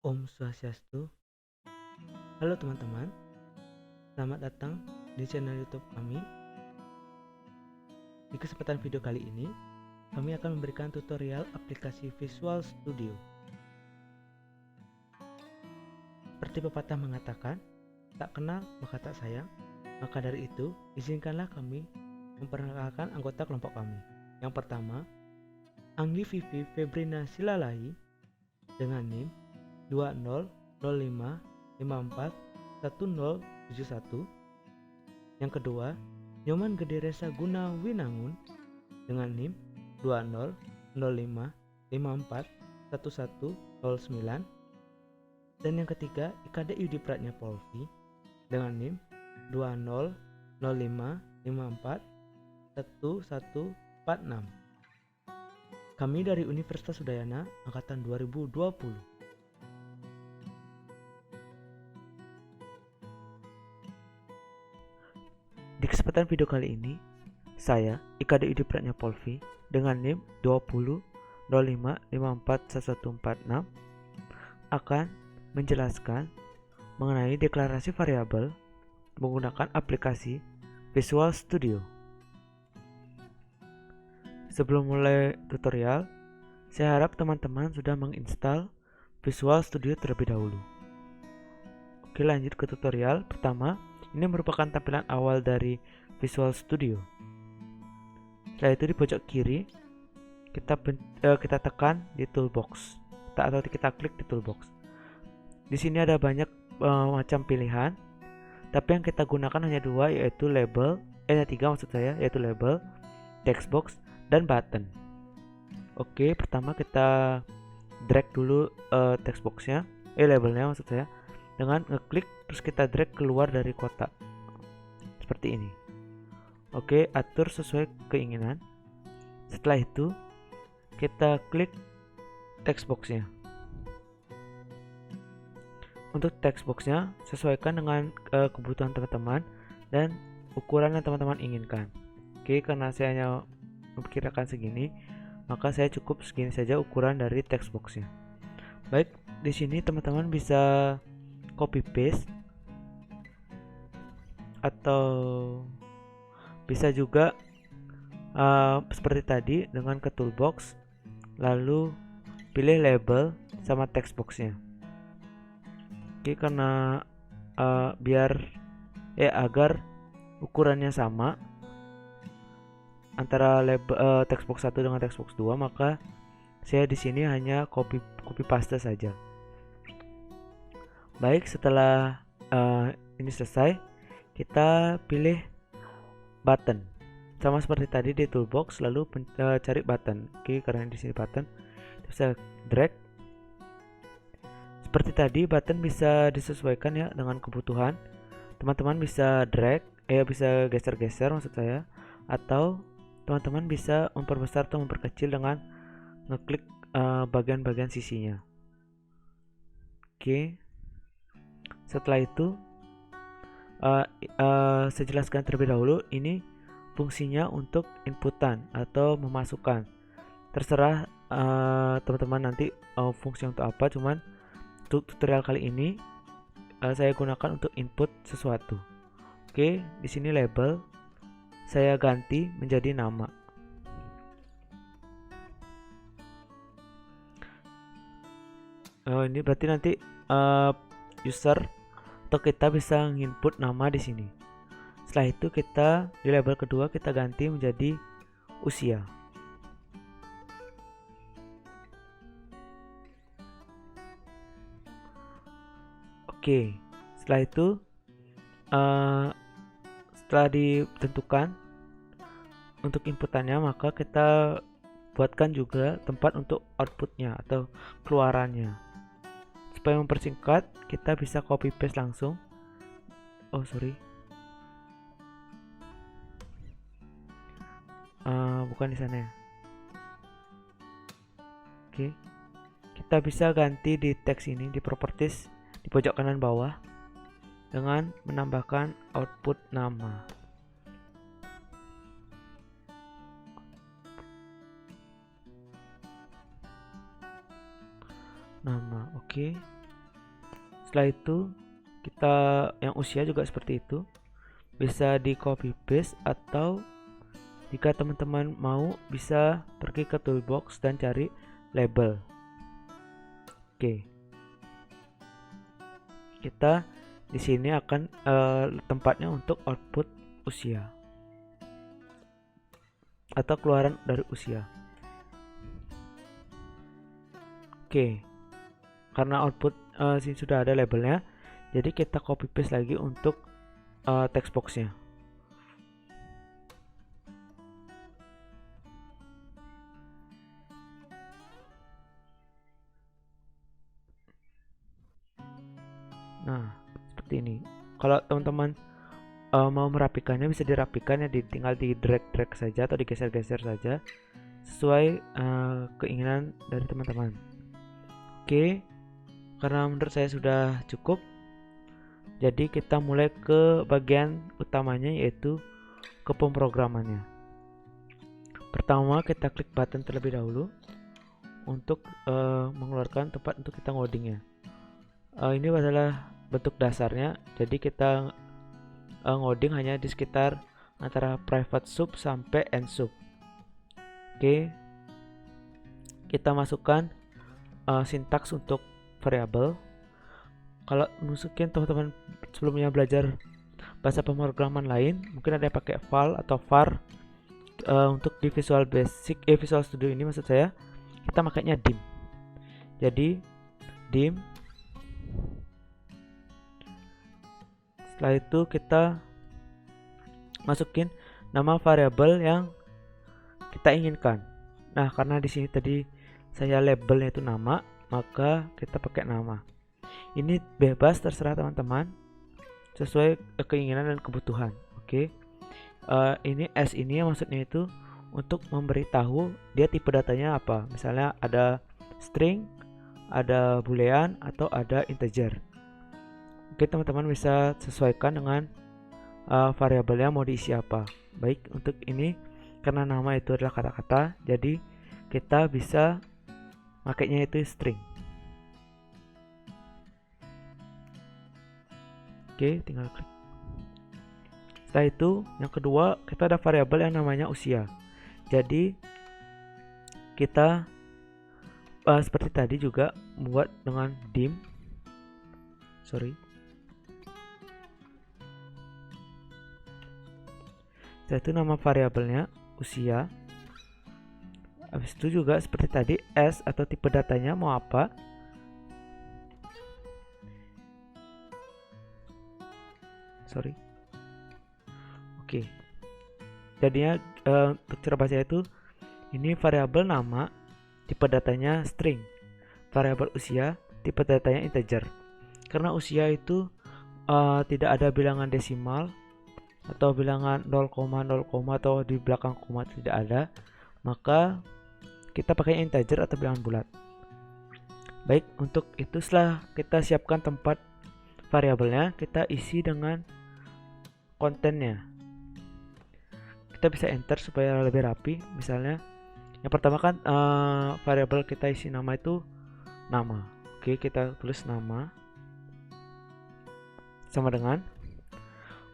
Om Swastiastu. Halo teman-teman, selamat datang di channel YouTube kami. Di kesempatan video kali ini, kami akan memberikan tutorial aplikasi Visual Studio. Seperti pepatah mengatakan, tak kenal maka tak sayang. Maka dari itu, izinkanlah kami memperkenalkan anggota kelompok kami. Yang pertama, Anggi Vivi Febrina Silalahi dengan NIM 2005541071. Yang kedua, Nyoman Gede Resa Guna Winangun dengan NIM 2005541109. Dan yang ketiga, IKD Yudi Pratnya Polvi dengan NIM 2005541146. Kami dari Universitas Udayana angkatan 2020. Di kesempatan video kali ini, saya, IKD Yudi Pratnya Polvi dengan NIM 2005541146 akan menjelaskan mengenai deklarasi variabel menggunakan aplikasi Visual Studio. Sebelum mulai tutorial, saya harap teman-teman sudah menginstal Visual Studio terlebih dahulu. Oke, lanjut ke tutorial. Pertama, ini merupakan tampilan awal dari Visual Studio. Setelah itu di pojok kiri kita tekan di toolbox atau kita klik di toolbox. Di sini ada banyak macam pilihan, tapi yang kita gunakan hanya dua, yaitu tiga maksud saya, yaitu label, textbox, dan button. Oke, pertama kita drag dulu textboxnya, labelnya maksud saya, dengan ngeklik terus kita drag keluar dari kotak seperti ini. Oke, atur sesuai keinginan. Setelah itu kita klik textboxnya. Untuk textboxnya sesuaikan dengan kebutuhan teman-teman dan ukuran yang teman-teman inginkan. Oke, karena saya hanya memperkirakan segini, maka saya cukup segini saja ukuran dari textboxnya. Baik, di sini teman-teman bisa copy paste atau bisa juga seperti tadi dengan ke toolbox lalu pilih label sama textboxnya. Oke, karena agar ukurannya sama antara label textbox 1 dengan textbox 2, maka saya di sini hanya copy paste saja. Baik, setelah ini selesai, kita pilih button. Sama seperti tadi di toolbox, lalu cari button. Oke, karena di sini button, bisa drag. Seperti tadi, button bisa disesuaikan ya dengan kebutuhan. Teman-teman bisa drag, bisa geser-geser maksud saya, atau teman-teman bisa memperbesar atau memperkecil dengan ngeklik bagian-bagian sisinya. Oke. Setelah itu saya jelaskan terlebih dahulu, ini fungsinya untuk inputan atau memasukkan. Terserah teman-teman nanti fungsi untuk apa, cuman tutorial kali ini saya gunakan untuk input sesuatu. Oke, di sini label saya ganti menjadi nama. Ini berarti nanti user atau kita bisa input nama di sini. Setelah itu kita di label kedua kita ganti menjadi usia. Oke, setelah itu setelah ditentukan untuk inputannya, maka kita buatkan juga tempat untuk outputnya atau keluarannya. Supaya mempersingkat, kita bisa copy paste langsung. Bukan di sana ya. Oke, kita bisa ganti di teks ini di properties di pojok kanan bawah dengan menambahkan output nama. Oke. Setelah itu kita yang usia juga seperti itu, bisa di copy paste atau jika teman-teman mau bisa pergi ke toolbox dan cari label. Oke. Kita di sini akan tempatnya untuk output usia atau keluaran dari usia. Oke. Karena output sini sudah ada labelnya, jadi kita copy paste lagi untuk text boxnya. Nah, seperti ini. Kalau teman-teman mau merapikannya, bisa dirapikan ya, tinggal di drag saja atau digeser-geser saja sesuai keinginan dari teman-teman. Oke, karena menurut saya sudah cukup, jadi kita mulai ke bagian utamanya, yaitu ke pemrogramannya. Pertama kita klik button terlebih dahulu untuk mengeluarkan tempat untuk kita ngodingnya. Ini adalah bentuk dasarnya, jadi kita ngoding hanya di sekitar antara private sub sampai end sub. Oke, kita masukkan sintaks untuk variabel. Kalau masukin teman-teman sebelumnya belajar bahasa pemrograman lain, mungkin ada yang pakai val atau var. Untuk di Visual Studio ini maksud saya, kita makainya dim. Jadi dim. Setelah itu kita masukin nama variabel yang kita inginkan. Nah, karena di sini tadi saya labelnya itu nama, maka kita pakai nama. Ini bebas, terserah teman-teman, sesuai keinginan dan kebutuhan. Oke. Ini S ini maksudnya itu untuk memberitahu dia tipe datanya apa. Misalnya ada string, ada boolean, atau ada integer. Oke, teman-teman bisa sesuaikan dengan variabelnya mau diisi apa. Baik, untuk ini karena nama itu adalah kata-kata, jadi kita bisa makainya itu string. Oke, tinggal klik. Setelah itu, yang kedua, kita ada variabel yang namanya usia. Jadi kita seperti tadi juga membuat dengan dim. Setelah itu nama variabelnya usia. Habis itu juga seperti tadi S atau tipe datanya mau apa. Oke. Jadinya untuk cara baca itu, ini variabel nama, tipe datanya string. Variabel usia, tipe datanya integer. Karena usia itu tidak ada bilangan desimal atau bilangan 0,0, atau di belakang koma tidak ada, maka kita pakai integer atau bilangan bulat. Baik, untuk itu setelah kita siapkan tempat variabelnya, kita isi dengan kontennya. Kita bisa enter supaya lebih rapi. Misalnya yang pertama kan variabel kita isi nama itu nama. Oke, kita tulis nama sama dengan.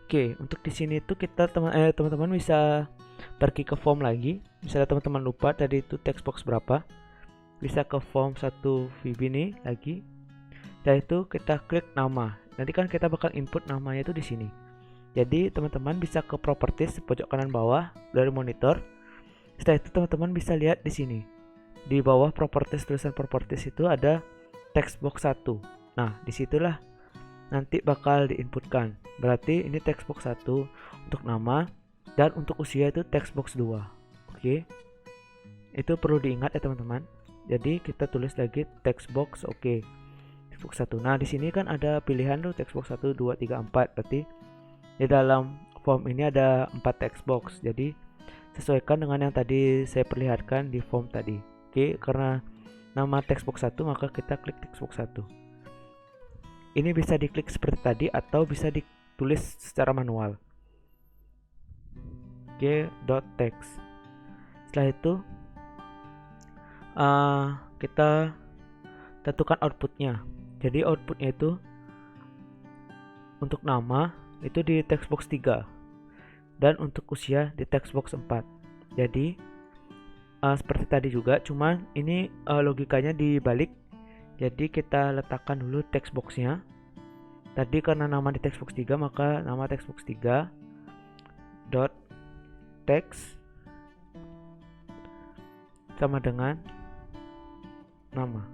Oke, untuk di sini itu kita teman-teman bisa pergi ke form lagi. Misalnya teman-teman lupa tadi itu text box berapa, bisa ke form 1 VB ini lagi. Setelah itu kita klik nama. Nanti kan kita bakal input namanya itu di sini. Jadi teman-teman bisa ke properties pojok kanan bawah dari monitor. Setelah itu teman-teman bisa lihat di sini. Di bawah properties, tulisan properties itu ada text box 1. Nah, disitulah nanti bakal diinputkan. Berarti ini text box 1 untuk nama, dan untuk usia itu text box 2. Oke. Itu perlu diingat ya teman-teman. Jadi kita tulis lagi text box, oke. Text box 1. Nah, di sini kan ada pilihan tuh text box 1, 2, 3, 4. Berarti di dalam form ini ada 4 text box. Jadi sesuaikan dengan yang tadi saya perlihatkan di form tadi. Oke, karena nama text box 1 maka kita klik text box 1. Ini bisa diklik seperti tadi atau bisa ditulis secara manual. G.text. Setelah itu kita tentukan outputnya. Jadi outputnya itu untuk nama itu di text box 3 dan untuk usia di text box 4. Jadi seperti tadi juga, cuman ini logikanya dibalik. Jadi kita letakkan dulu text boxnya. Tadi karena nama di text box 3, maka nama text box 3 dot text sama dengan nama.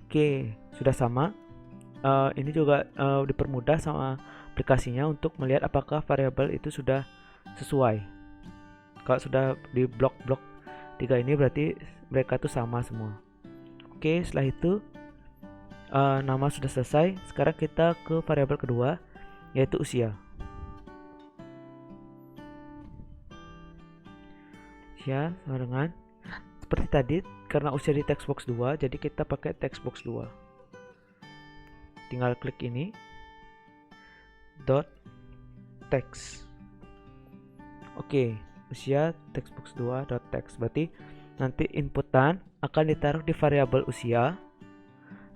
Oke, sudah sama. Ini juga dipermudah sama aplikasinya untuk melihat apakah variabel itu sudah sesuai. Kalau sudah di blok-blok 3 ini berarti mereka itu sama semua. Oke, setelah itu nama sudah selesai. Sekarang kita ke variabel kedua, yaitu usia. Usia sama dengan seperti tadi, karena usia di text box 2, jadi kita pakai text box 2. Tinggal klik ini dot text. Oke, usia text box 2 dot text. Berarti nanti inputan akan ditaruh di variabel usia,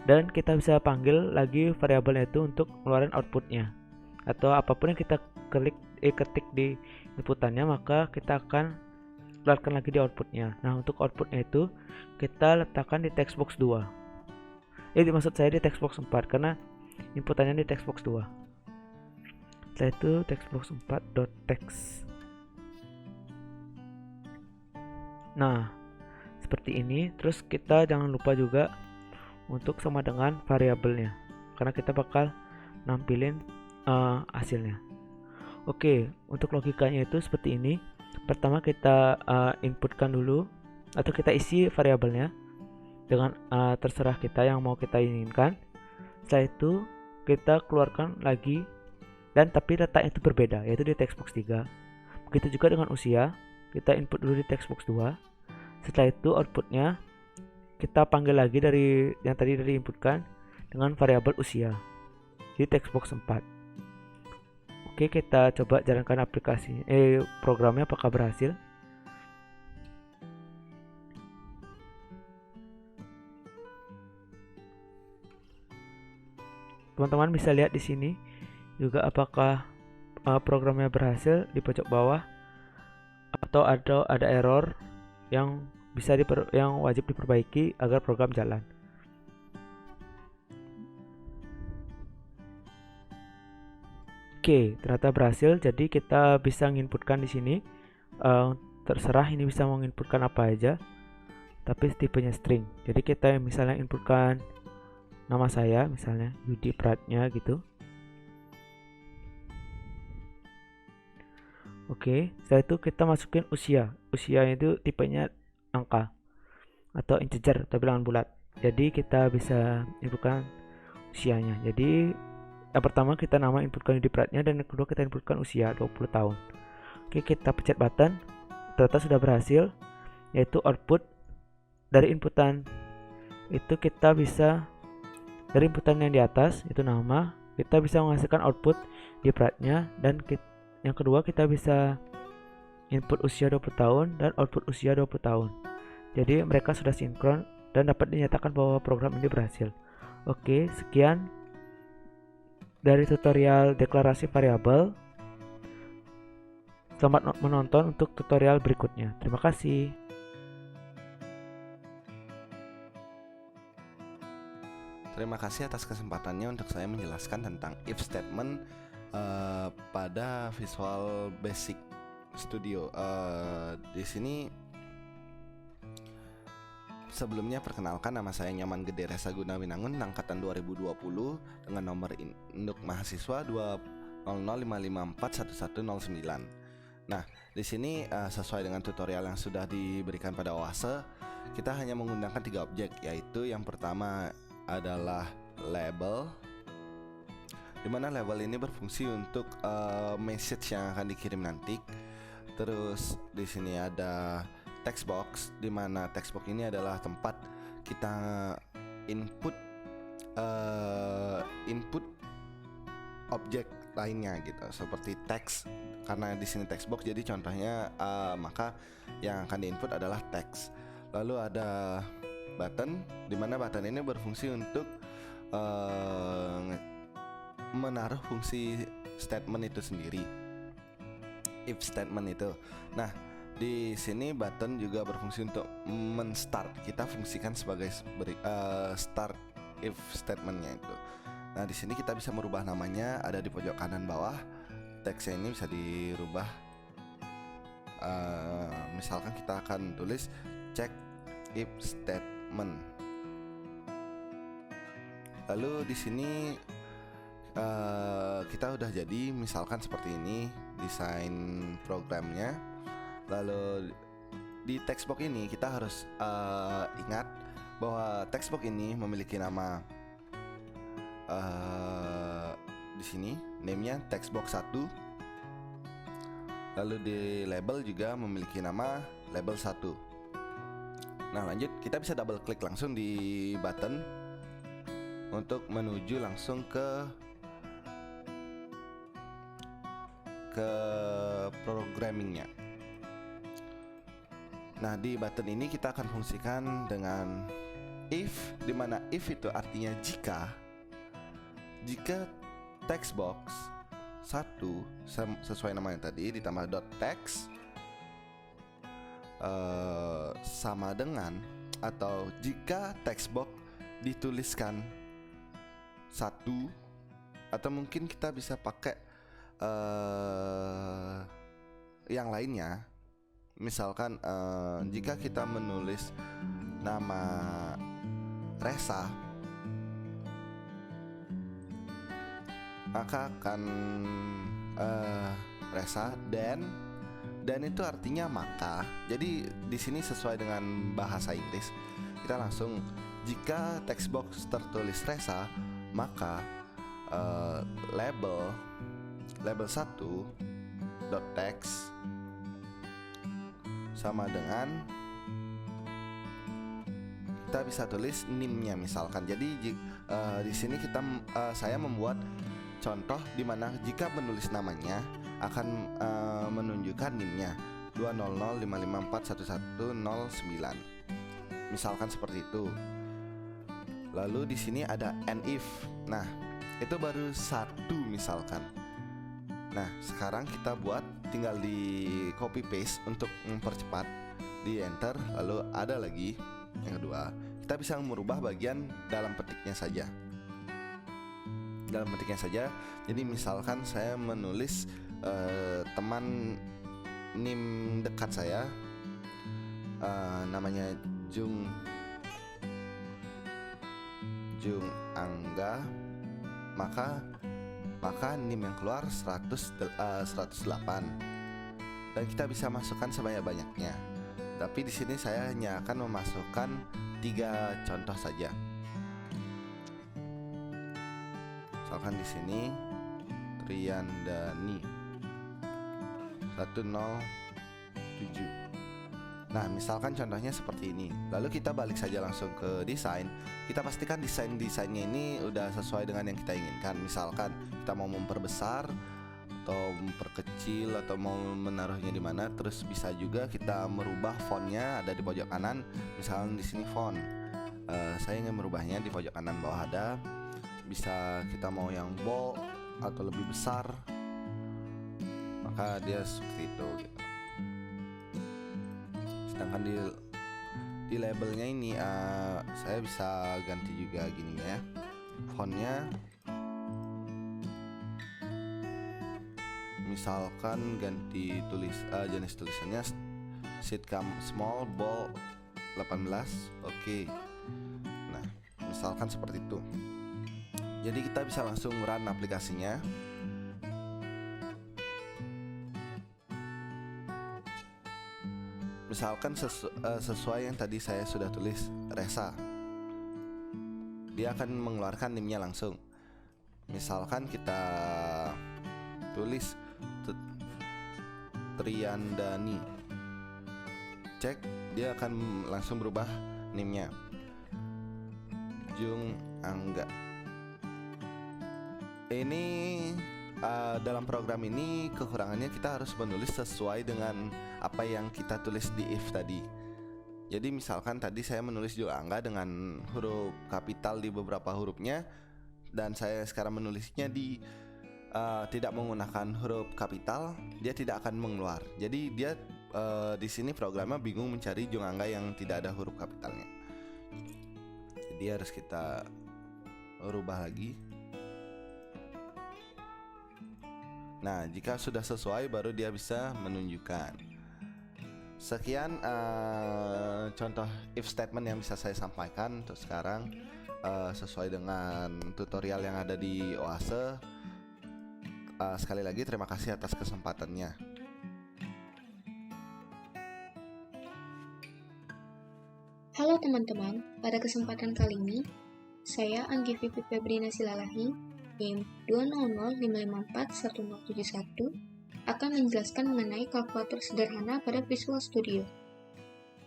dan kita bisa panggil lagi variabelnya itu untuk ngeluarin outputnya, atau apapun yang kita ketik di inputannya, maka kita akan keluarkan lagi di outputnya. Nah, untuk outputnya itu kita letakkan di text box 2. Maksud saya di text box 4 karena inputannya di text box 2. Setelah itu text box 4 dot text. Nah, seperti ini. Terus kita jangan lupa juga untuk sama dengan variabelnya, karena kita bakal nampilin hasilnya. Oke, untuk logikanya itu seperti ini. Pertama kita inputkan dulu, atau kita isi variabelnya dengan terserah kita yang mau kita inginkan. Setelah itu kita keluarkan lagi, dan tapi letaknya itu berbeda, yaitu di text box 3. Begitu juga dengan usia, kita input dulu di text box 2. Setelah itu outputnya kita panggil lagi dari yang tadi inputkan dengan variabel usia di text box 4. Oke, kita coba jalankan aplikasi programnya apakah berhasil. Teman-teman bisa lihat di sini juga apakah programnya berhasil di pojok bawah, atau ada error yang yang wajib diperbaiki agar program jalan. Oke, ternyata berhasil. Jadi kita bisa menginputkan di sini. Terserah ini bisa menginputkan apa aja, tapi tipenya string. Jadi kita misalnya inputkan nama saya, misalnya Yudi Pratnya gitu. Oke, setelah itu kita masukin usia. Usia itu tipenya angka atau integer atau bilangan bulat. Jadi kita bisa inputkan usianya. Jadi yang pertama kita nama inputkan Yudi Pratnya, dan yang kedua kita inputkan usia 20 tahun. Oke, kita pencet button. Ternyata sudah berhasil, yaitu output dari inputan itu kita bisa, dari inputan yang di atas itu nama, kita bisa menghasilkan output di Pratnya, dan yang kedua kita bisa input usia 20 tahun dan output usia 20 tahun. Jadi mereka sudah sinkron dan dapat dinyatakan bahwa program ini berhasil. Oke, sekian dari tutorial deklarasi variabel. Selamat menonton untuk tutorial berikutnya. Terima kasih. Terima kasih atas kesempatannya untuk saya menjelaskan tentang if statement pada Visual Basic Studio. Di sini sebelumnya perkenalkan, nama saya Nyoman Gede Resa Gunawinangun, angkatan 2020 dengan nomor induk mahasiswa 20055541109. Nah, di sini sesuai dengan tutorial yang sudah diberikan pada Oase, kita hanya menggunakan 3 objek, yaitu yang pertama adalah label, dimana label ini berfungsi untuk message yang akan dikirim nanti. Terus di sini ada text box, di mana text box ini adalah tempat kita input objek lainnya gitu, seperti teks. Karena di sini text box, jadi contohnya maka yang akan diinput adalah teks. Lalu ada button, di mana button ini berfungsi untuk menaruh fungsi statement itu sendiri, if statement itu. Nah, di sini button juga berfungsi untuk menstart. Kita fungsikan sebagai start if statementnya itu. Nah, di sini kita bisa merubah namanya, ada di pojok kanan bawah. Teksnya ini bisa dirubah. Misalkan kita akan tulis check if statement. Lalu di sini kita udah jadi, misalkan seperti ini desain programnya. Lalu di text box ini kita harus ingat bahwa text box ini memiliki nama. Di sini name-nya text box 1. Lalu di label juga memiliki nama label 1. Nah, lanjut kita bisa double klik langsung di button untuk menuju langsung ke programmingnya. Nah, di button ini kita akan fungsikan dengan if, dimana if itu artinya jika text box 1 sesuai namanya tadi ditambah dot text sama dengan, atau jika text box dituliskan 1, atau mungkin kita bisa pakai yang lainnya. Misalkan jika kita menulis nama Resa, maka akan Resa dan itu artinya maka. Jadi di sini sesuai dengan bahasa Inggris. Kita langsung, jika text box tertulis Resa, maka label 1 dot text sama dengan, kita bisa tulis name-nya misalkan. Jadi di sini saya membuat contoh di mana jika menulis namanya akan menunjukkan NIM-nya 20055411009. Misalkan seperti itu. Lalu di sini ada and if. Nah, itu baru 1 misalkan. Nah, sekarang kita buat, tinggal di copy paste untuk mempercepat, di enter. Lalu ada lagi yang kedua, kita bisa merubah bagian dalam petiknya saja. Jadi misalkan saya menulis teman NIM dekat saya, namanya Jung Angga, maka NIM yang keluar 108, dan kita bisa masukkan sebanyak-banyaknya. Tapi di sini saya hanya akan memasukkan 3 contoh saja. Misalkan di sini Triandani 107. Nah, misalkan contohnya seperti ini. Lalu kita balik saja langsung ke desain. Kita pastikan desainnya ini udah sesuai dengan yang kita inginkan. Misalkan kita mau memperbesar atau memperkecil atau mau menaruhnya di mana. Terus bisa juga kita merubah fontnya, ada di pojok kanan. Misalnya di sini font. Saya ingin merubahnya di pojok kanan bawah ada. Bisa kita mau yang bold atau lebih besar. Maka dia seperti itu gitu. Sedangkan di labelnya ini saya bisa ganti juga gini ya, fontnya. Misalkan ganti jenis tulisannya sitcom small bold 18. Oke. Nah, misalkan seperti itu. Jadi kita bisa langsung run aplikasinya. Misalkan sesuai yang tadi saya sudah tulis Resa, dia akan mengeluarkan NIM-nya langsung. Misalkan kita tulis Triandani, cek, dia akan langsung berubah NIM-nya Jung Angga. Ini dalam program ini kekurangannya kita harus menulis sesuai dengan apa yang kita tulis di if tadi. Jadi misalkan tadi saya menulis juga angka dengan huruf kapital di beberapa hurufnya, dan saya sekarang menulisnya di tidak menggunakan huruf kapital, dia tidak akan mengeluar. Jadi dia di sini programnya bingung mencari jumlah angka yang tidak ada huruf kapitalnya. Jadi harus kita rubah lagi. Nah, jika sudah sesuai baru dia bisa menunjukkan. Sekian contoh if statement yang bisa saya sampaikan untuk sekarang, sesuai dengan tutorial yang ada di Oase. Sekali lagi terima kasih atas kesempatannya. Halo teman-teman, pada kesempatan kali ini saya Anggi Vivi Febrina Silalahi NIM 200554171 akan menjelaskan mengenai kalkulator sederhana pada Visual Studio.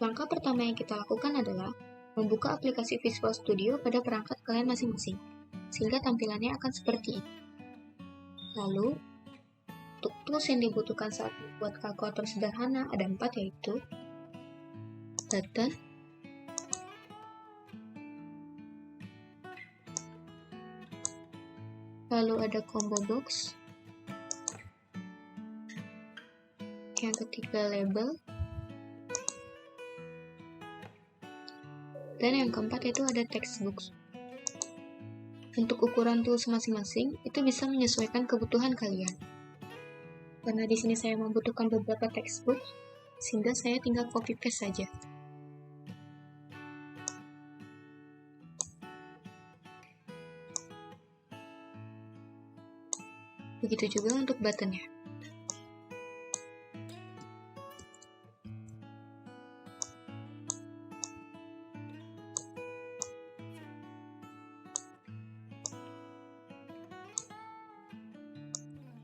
Langkah pertama yang kita lakukan adalah membuka aplikasi Visual Studio pada perangkat kalian masing-masing, sehingga tampilannya akan seperti ini. Lalu, untuk tools yang dibutuhkan saat membuat kalkulator sederhana ada 4, yaitu button, lalu ada combo box, yang ketiga label, dan yang keempat yaitu ada textbooks. Untuk ukuran tools masing-masing itu bisa menyesuaikan kebutuhan kalian. Karena di sini saya membutuhkan beberapa textbook, sehingga saya tinggal copy paste saja. Begitu juga untuk buttonnya.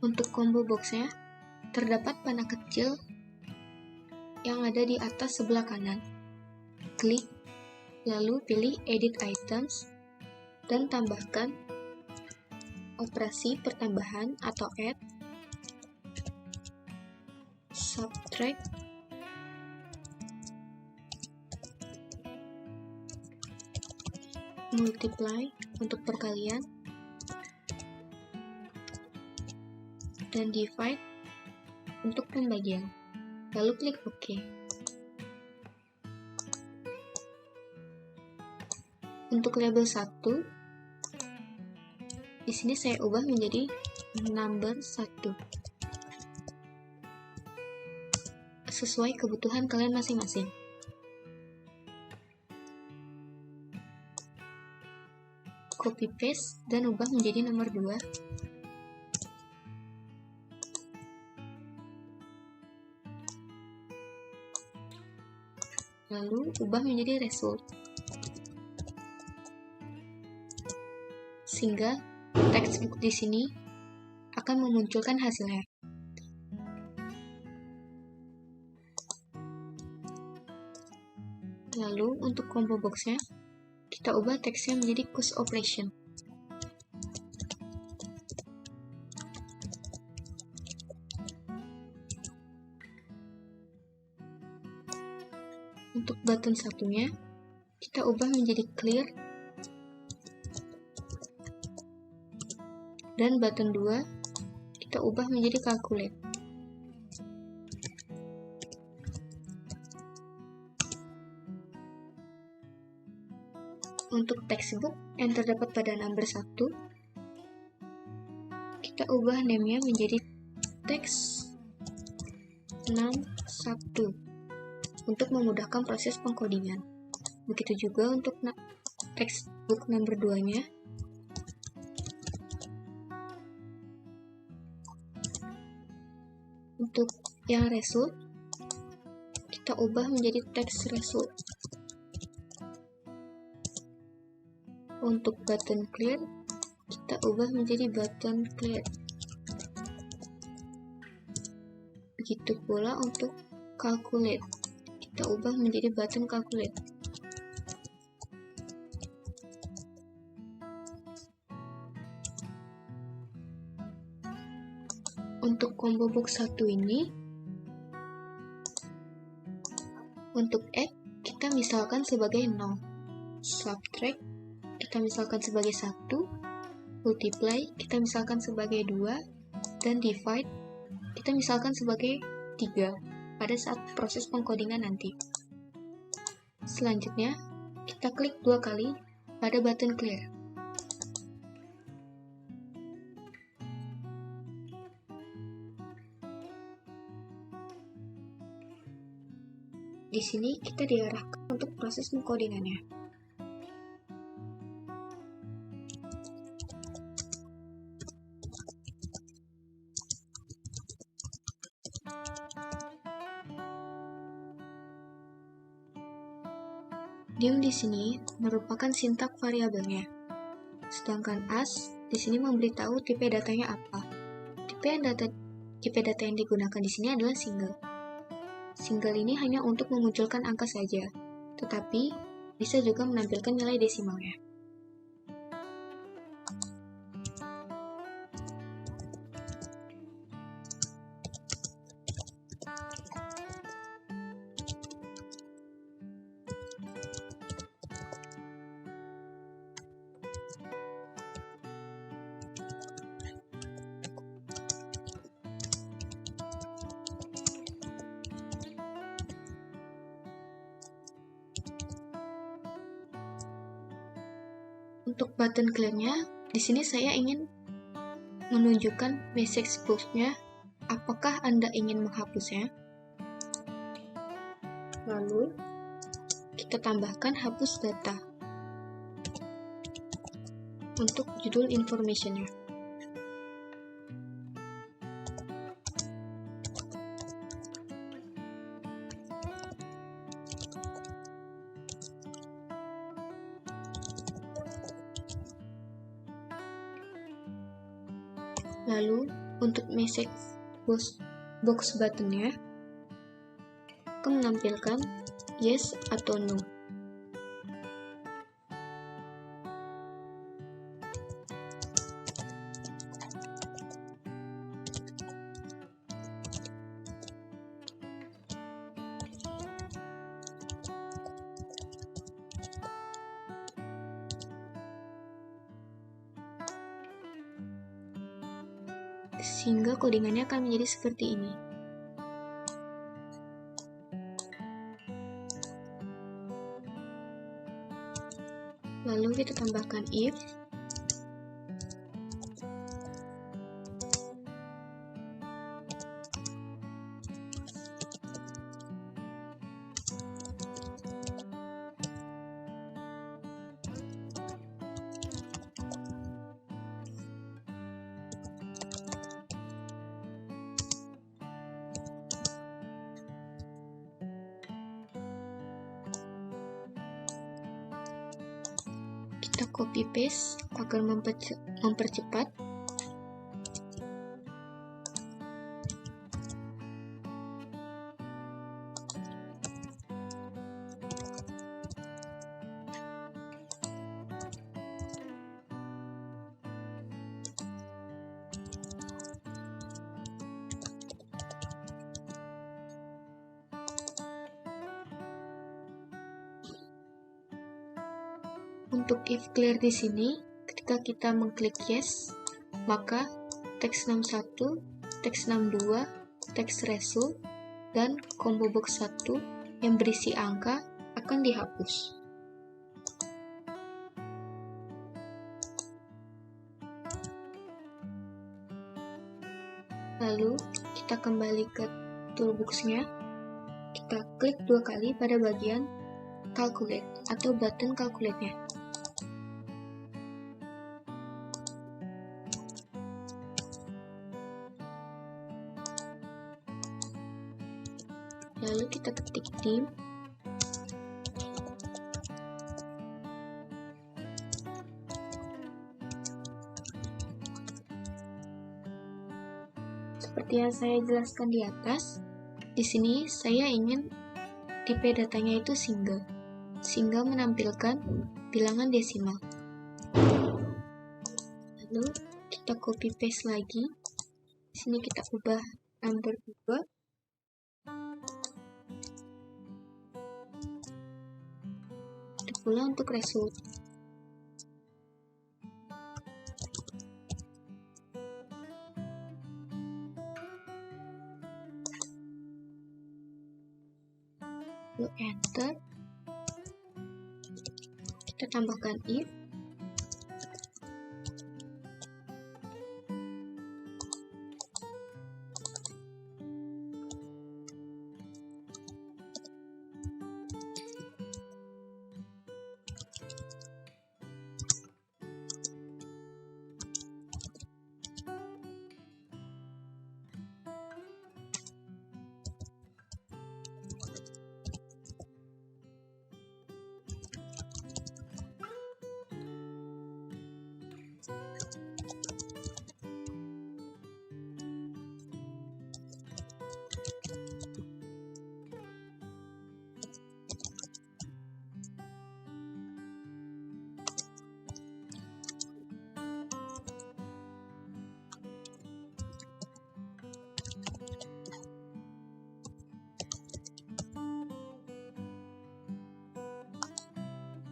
Untuk combo boxnya, terdapat panah kecil yang ada di atas sebelah kanan. Klik, lalu pilih Edit Items, dan tambahkan operasi pertambahan atau add, subtract, multiply untuk perkalian, dan divide untuk pembagian. Lalu klik OK. Untuk label 1, di sini saya ubah menjadi number 1. Sesuai kebutuhan kalian masing-masing. Copy paste dan ubah menjadi nomor 2. Lalu ubah menjadi result, sehingga textbook di sini akan memunculkan hasilnya. Lalu untuk combo boxnya kita ubah teksnya menjadi cost operation. Untuk button satunya, kita ubah menjadi clear, dan button 2, kita ubah menjadi calculate. Untuk textbook yang terdapat pada number 1, kita ubah name-nya menjadi text 61. Untuk memudahkan proses pengkodingan. Begitu juga untuk textbook number 2-nya. Untuk yang result, kita ubah menjadi text result. Untuk button clear, kita ubah menjadi button clear. Begitu pula untuk calculate. Kita ubah menjadi button calculate. Untuk combo box 1 ini, untuk add kita misalkan sebagai 0. Subtract, kita misalkan sebagai 1. Multiply, kita misalkan sebagai 2. Dan divide, kita misalkan sebagai 3 pada saat proses pengkodingan nanti. Selanjutnya, kita klik 2 kali pada button clear. Di sini kita diarahkan untuk proses pengkodingannya. Dim di sini merupakan sintak variabelnya. Sedangkan as di sini memberitahu tipe datanya apa. Tipe data yang digunakan di sini adalah single. Single ini hanya untuk memunculkan angka saja, tetapi bisa juga menampilkan nilai desimalnya. Untuk button clear-nya, di sini saya ingin menunjukkan message box-nya. Apakah Anda ingin menghapusnya? Lalu, kita tambahkan hapus data untuk judul information-nya. Lalu, untuk message box button-nya akan menampilkan yes atau no. Sehingga codingannya akan menjadi seperti ini. Lalu kita tambahkan if, kita copy paste agar mempercepat. Untuk if clear di sini, ketika kita mengklik yes, maka teks 61, teks 62, teks result, dan combo box 1 yang berisi angka akan dihapus. Lalu, kita kembali ke toolbox-nya, kita klik 2 kali pada bagian calculate atau button calculate-nya. Lalu kita ketik dim. Seperti yang saya jelaskan di atas, di sini saya ingin tipe datanya itu single, sehingga menampilkan bilangan desimal. Lalu kita copy paste lagi. Di sini kita ubah number 2. pula untuk result. Lalu enter. Kita tambahkan if.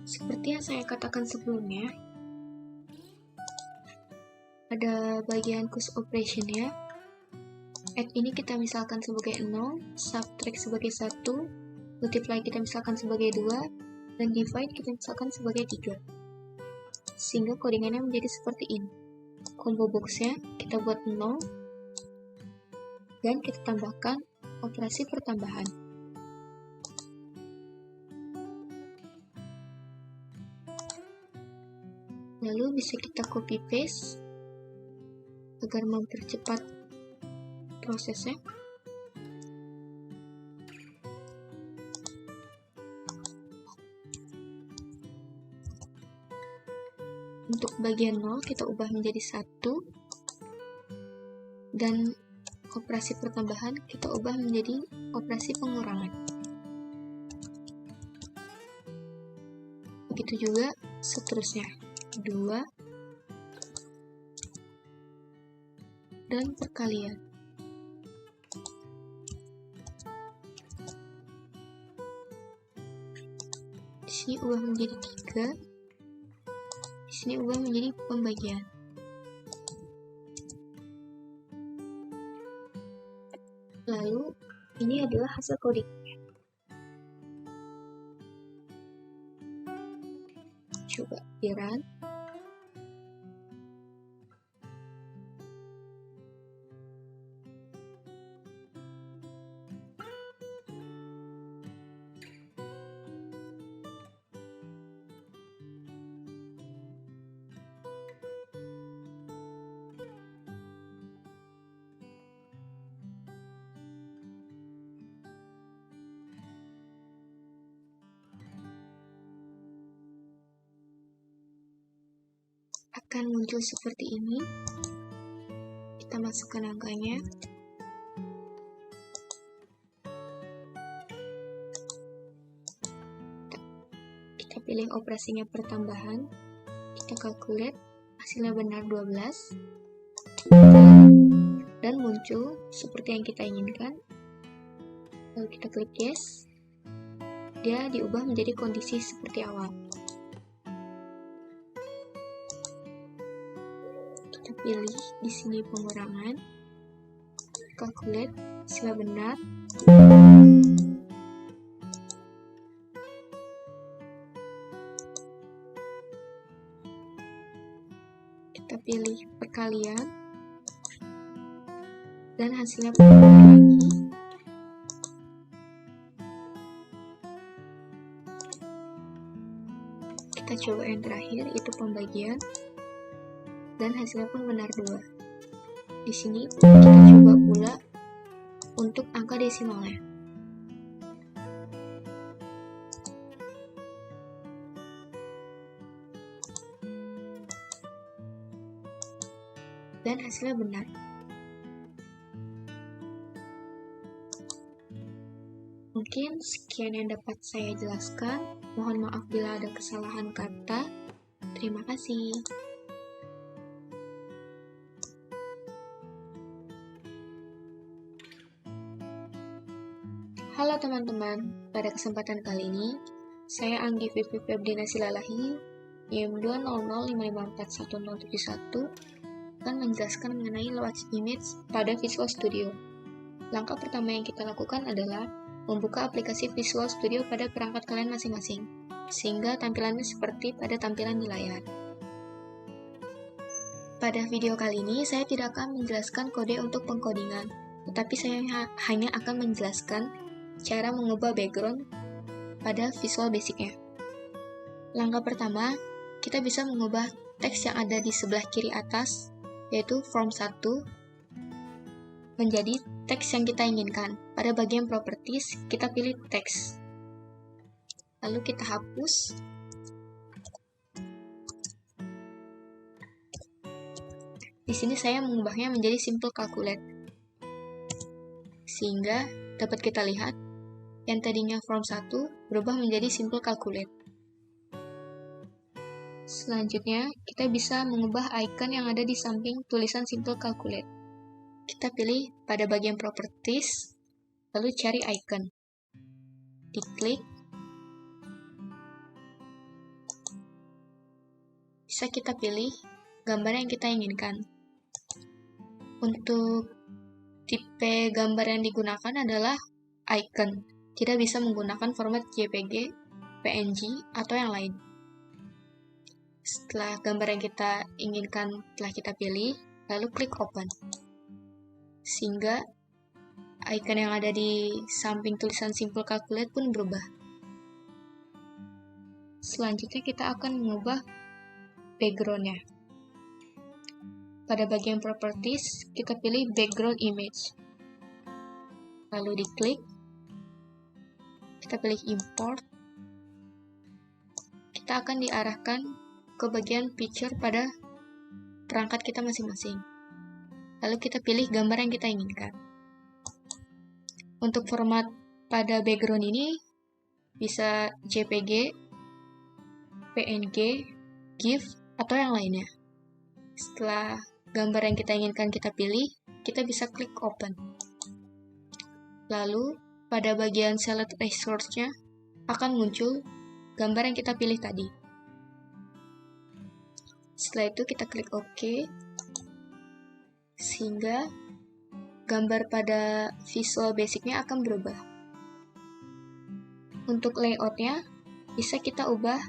Seperti yang saya katakan sebelumnya, pada bagian cos operation ya, add ini kita misalkan sebagai 0, subtract sebagai 1, multiply kita misalkan sebagai 2, dan divide kita misalkan sebagai 3. Sehingga codingannya menjadi seperti ini. Combo boxnya kita buat 0, dan kita tambahkan operasi pertambahan. Lalu bisa kita copy paste agar mempercepat prosesnya. Untuk bagian 0 kita ubah menjadi 1, dan operasi pertambahan kita ubah menjadi operasi pengurangan. Begitu juga seterusnya. 2 dan perkalian. Di sini ubah menjadi 3, di sini ubah menjadi pembagian. Lalu ini adalah hasil coding. Coba di run. Akan muncul seperti ini. Kita masukkan angkanya. Kita pilih operasinya pertambahan. Kita calculate, hasilnya benar 12. Dan muncul seperti yang kita inginkan. Lalu kita klik yes. Dia diubah menjadi kondisi seperti awal. Pilih di sini pengurangan, calculate, hasilnya benar. Kita pilih perkalian, dan hasilnya pengurangan lagi. Kita coba yang terakhir, itu pembagian. Dan hasilnya pun benar 2. Di sini kita coba pula untuk angka desimalnya. Dan hasilnya benar. Mungkin sekian yang dapat saya jelaskan. Mohon maaf bila ada kesalahan kata. Terima kasih. Halo teman-teman, pada kesempatan kali ini Saya Anggi Vivi Febdina Silalahi, NIM 200554171, akan menjelaskan mengenai launch image pada Visual Studio. Langkah pertama yang kita lakukan adalah membuka aplikasi Visual Studio pada perangkat kalian masing-masing, sehingga tampilannya seperti pada tampilan di layar. Pada video kali ini, saya tidak akan menjelaskan kode untuk pengkodingan, tetapi saya hanya akan menjelaskan cara mengubah background pada Visual Basic-nya. Langkah pertama, kita bisa mengubah teks yang ada di sebelah kiri atas, yaitu form 1, menjadi teks yang kita inginkan. Pada bagian properties, kita pilih teks. Lalu kita hapus. Di sini saya mengubahnya menjadi simple calculate. Sehingga dapat kita lihat yang tadinya form 1 berubah menjadi simple calculate. Selanjutnya, kita bisa mengubah icon yang ada di samping tulisan simple calculate. Kita pilih pada bagian properties, lalu cari icon. Diklik. Bisa kita pilih gambar yang kita inginkan. Untuk tipe gambar yang digunakan adalah icon. Tidak bisa menggunakan format JPG, PNG, atau yang lain. Setelah gambar yang kita inginkan telah kita pilih, lalu klik open. Sehingga icon yang ada di samping tulisan simple calculate pun berubah. Selanjutnya kita akan mengubah background-nya. Pada bagian properties, kita pilih background image. Lalu diklik. Kita pilih import. Kita akan diarahkan ke bagian picture pada perangkat kita masing-masing. Lalu kita pilih gambar yang kita inginkan. Untuk format pada background ini bisa JPG, PNG, GIF, atau yang lainnya. Setelah gambar yang kita inginkan kita pilih, kita bisa klik open. Lalu, pada bagian select resource-nya akan muncul gambar yang kita pilih tadi. Setelah itu kita klik OK, sehingga gambar pada Visual Basic-nya akan berubah. Untuk layout-nya, bisa kita ubah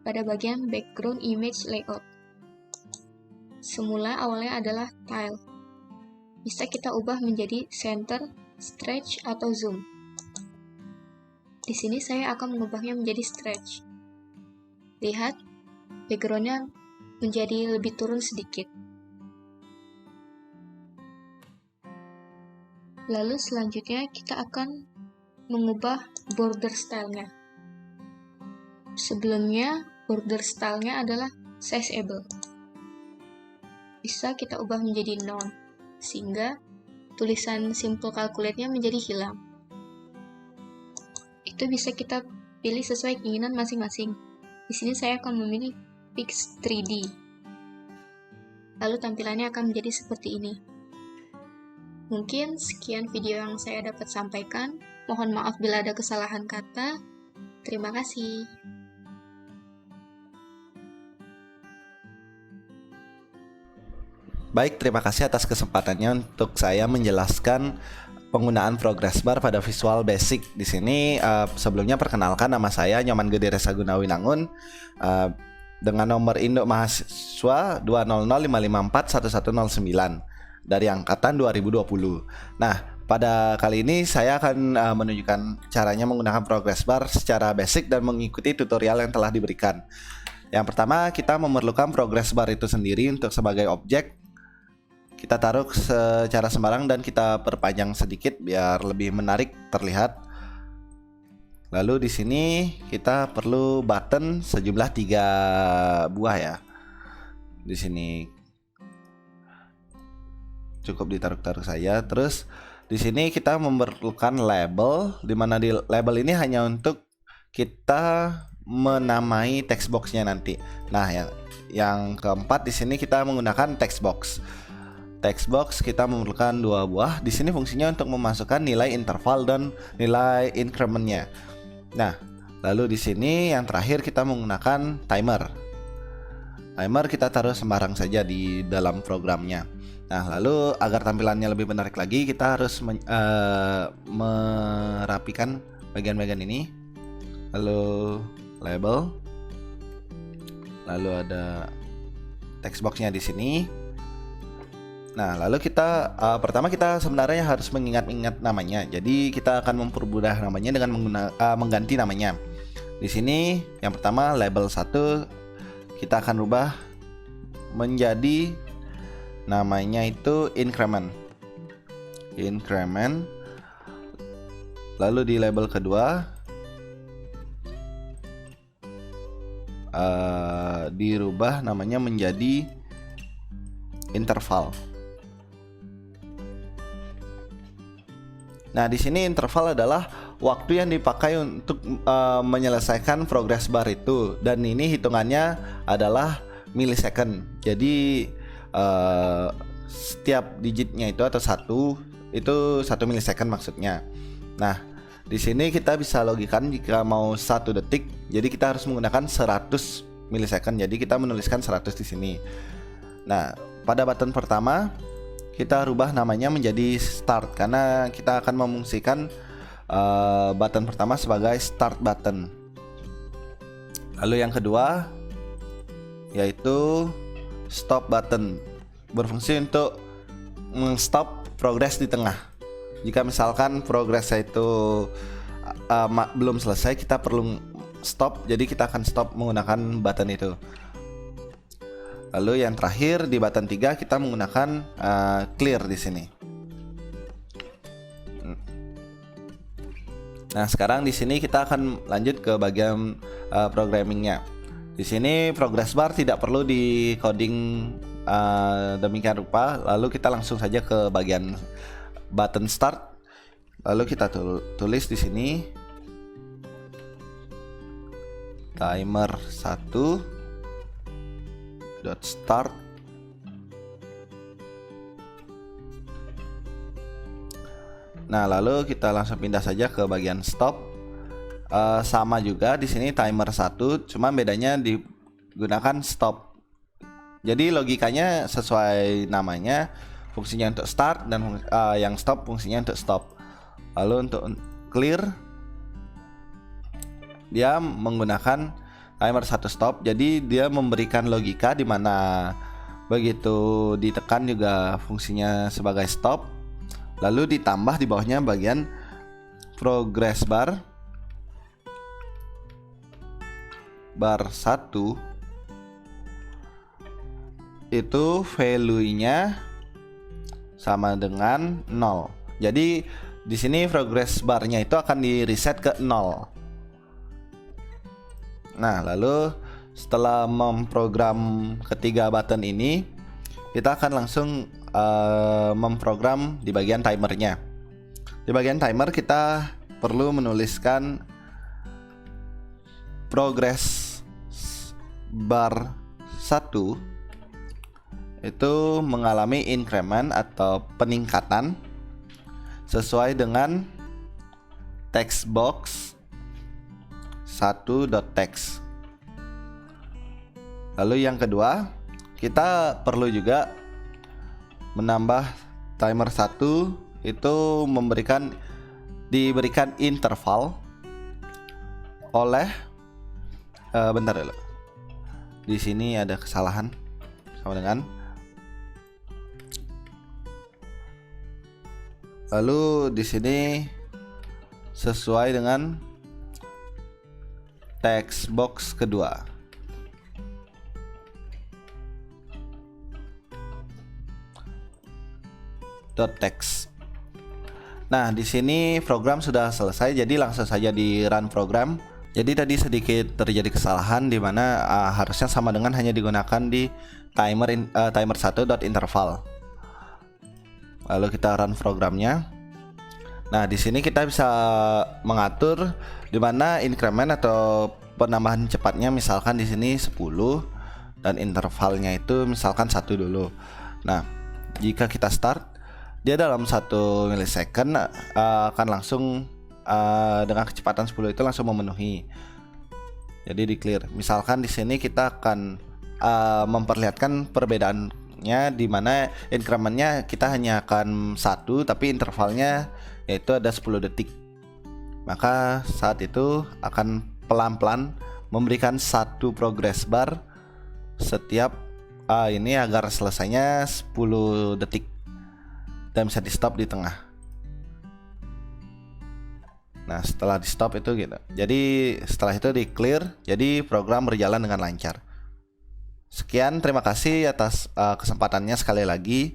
pada bagian background image layout. Semula awalnya adalah tile. Bisa kita ubah menjadi center, stretch, atau zoom. Di sini saya akan mengubahnya menjadi stretch. Lihat, background-nya menjadi lebih turun sedikit. Lalu selanjutnya kita akan mengubah border style-nya. Sebelumnya, border style-nya adalah sizeable. Bisa kita ubah menjadi none, sehingga tulisan simple calculate-nya menjadi hilang. Itu bisa kita pilih sesuai keinginan masing-masing. Di sini saya akan memilih Fix 3D. Lalu tampilannya akan menjadi seperti ini. Mungkin sekian video yang saya dapat sampaikan. Mohon maaf bila ada kesalahan kata. Terima kasih. Baik, terima kasih atas kesempatannya untuk saya menjelaskan penggunaan progress bar pada Visual Basic. Di sini sebelumnya perkenalkan, nama saya Nyoman Gede Resa Gunawi-Nangun dengan nomor induk mahasiswa 200554109 dari angkatan 2020. Nah, pada kali ini saya akan menunjukkan caranya menggunakan progress bar secara basic dan mengikuti tutorial yang telah diberikan. Yang pertama, kita memerlukan progress bar itu sendiri untuk sebagai objek. Kita taruh secara sembarang dan kita perpanjang sedikit biar lebih menarik terlihat. Lalu di sini kita perlu button sejumlah 3 buah ya. Di sini cukup ditaruh-taruh saja. Terus di sini kita memerlukan label, di mana di label ini hanya untuk kita menamai text box-nya nanti. Nah, yang keempat di sini kita menggunakan text box. Text box kita memerlukan 2 buah. Di sini fungsinya untuk memasukkan nilai interval dan nilai increment-nya. Nah, Lalu di sini yang terakhir kita menggunakan timer. Timer kita taruh sembarang saja di dalam programnya. Nah, lalu agar tampilannya lebih menarik lagi, kita harus merapikan bagian-bagian ini. Lalu label. Lalu ada text boxnya di sini. Nah, lalu kita pertama kita sebenarnya harus mengingat-ingat namanya. Jadi kita akan mempermudah namanya dengan mengganti namanya. Di sini yang pertama label 1 kita akan rubah menjadi namanya itu increment. Increment. Lalu di label kedua dirubah namanya menjadi interval. Nah, di sini interval adalah waktu yang dipakai untuk menyelesaikan progress bar itu, dan ini hitungannya adalah millisecond. Jadi setiap digitnya itu atau itu 1 millisecond maksudnya. Nah, di sini kita bisa logikan jika mau 1 detik, jadi kita harus menggunakan 100 millisecond. Jadi kita menuliskan 100 di sini. Nah, pada button pertama kita rubah namanya menjadi start karena kita akan memfungsikan button pertama sebagai start button. Lalu yang kedua yaitu stop button, berfungsi untuk stop progress di tengah. Jika misalkan progress itu belum selesai, kita perlu stop, jadi kita akan stop menggunakan button itu. Lalu yang terakhir di button 3 kita menggunakan clear di sini. Nah, sekarang di sini kita akan lanjut ke bagian programmingnya. Di sini progress bar tidak perlu di coding demikian rupa. Lalu kita langsung saja ke bagian button start. Lalu kita tulis di sini timer 1 .start. Nah, lalu kita langsung pindah saja ke bagian stop. Sama juga di sini timer 1, cuma bedanya digunakan stop. Jadi logikanya sesuai namanya, fungsinya untuk start dan yang stop fungsinya untuk stop. Lalu untuk clear dia menggunakan timer 1 stop, jadi dia memberikan logika di mana begitu ditekan juga fungsinya sebagai stop. Lalu ditambah di bawahnya bagian progress bar 1 itu value-nya sama dengan 0. Jadi di sini progress bar-nya itu akan di reset ke 0. Nah, lalu setelah memprogram ketiga button ini, kita akan langsung memprogram di bagian timernya. Di bagian timer kita perlu menuliskan progress bar 1 itu mengalami increment atau peningkatan sesuai dengan text box 1.text. Lalu yang kedua, kita perlu juga menambah timer 1 itu diberikan interval oleh bentar dulu. Di sini ada kesalahan sama dengan. Lalu di sini sesuai dengan text box kedua. .text. Nah, di sini program sudah selesai, jadi langsung saja di run program. Jadi tadi sedikit terjadi kesalahan di mana harusnya sama dengan hanya digunakan di timer 1.interval. Lalu kita run programnya. Nah, di sini kita bisa mengatur di mana increment atau penambahan cepatnya misalkan di sini 10 dan intervalnya itu misalkan 1 dulu. Nah, jika kita start, dia dalam 1 millisecond akan langsung dengan kecepatan 10 itu langsung memenuhi. Jadi di clear. Misalkan di sini kita akan memperlihatkan perbedaannya, di mana incrementnya kita hanya akan 1, tapi intervalnya yaitu ada 10 detik. Maka saat itu akan pelan-pelan memberikan satu progress bar setiap ini agar selesainya 10 detik dan bisa di stop di tengah. Nah setelah di stop itu gitu. Jadi setelah itu di clear, jadi program berjalan dengan lancar. Sekian, terima kasih atas kesempatannya sekali lagi.